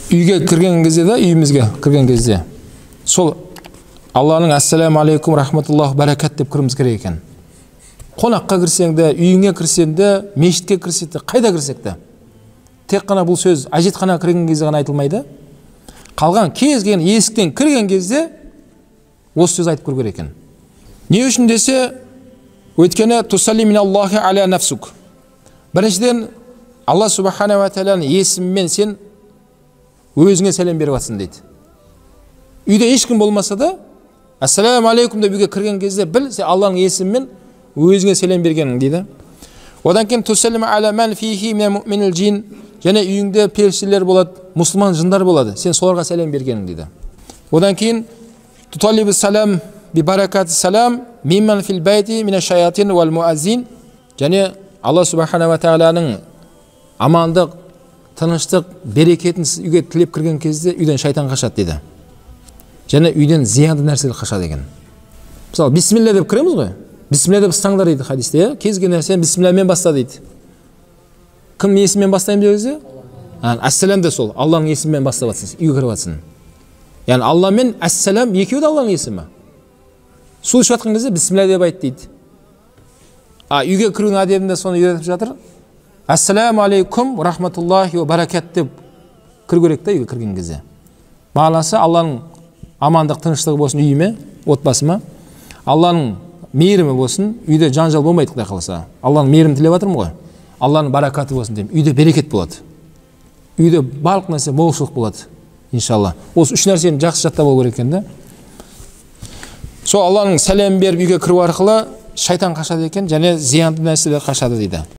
Үйге кірген кезде да, үйімізге кірген кезде сол Алланың ассаламу алейкум рахматуллах баракат деп кіріміз керек екен. Қонаққа кірсең де, үйіңе кірсең де, мешітке кірсең де, қайда кірсек те. Тек қана бұл сөз әжетхана кірген кезде ғана айтылмайды. Қалған кез келген есіктен кірген кезде осы сөз айтып көру керек екен. Не үшін десе, өйткені тусалли миналлахи аля нафсук. Біріншіден Алла субхана ва тағаланың есімімен сен өзіңе сәлем беріп жатсың дейді. Үйде ешкім болмаса да, ассаламу алейкум деп үйге кірген кезде біл, сен Алланың есімімен өзіңе сәлем бергенің дейді. Одан кейін тусаллиму аля ман фихи минал джин, және үйіңде періштелер болады, мұсылман жындар болады, сен соларға сәлем бергенің дейді. Одан кейін туталлибу салам би баракати салам мимман фил байти мина шаятин вал муаззин, және Алла субхана ва тағаланың амандық, тыныштық, берекетін үйге тілеп кірген кезде үйден шайтан қашады дейді. Және үйден зиянды нәрселер қашады екен. Мысалы, бисмилля деп кіреміз ғой. Бисмилля деп ұстаңдар дейді хадисте. Кез келген нәрсені бисмиллямен баста дейді. Кім есіммен бастаймын деп өзі? Ассалам да сол, Алланың есімімен бастап жатсың, үйге кіріп жатсың. Яғни Алла мен ассалам екеуі де Алланың есімі. Су ішіп жатқан кезде бисмилля деп айт дейді. Үйге кірудің әдебінде соны үйретіп жатыр. Ассаламу алейкум рахматуллахи ва баракат деп кіру керек та үйге кірген кезде. Мағынасы Алланың амандық, тыныштығы болсын үйіме, отбасыма. Алланың мейірімі болсын, үйде жанжал болмайды құдай қаласа. Алланың мейірімін тілеп жатырмын ғой. Алланың баракаты болсын деймін. Үйде берекет болады. Үйде барлық нәрсе молшылық болады, иншалла. Осы үш нәрсені жақсы жаттап алу керек екен да. Сол Алланың сәлем беріп үйге кіру арқылы шайтан қашады екен, және зиянды нәрселер қашады дейді.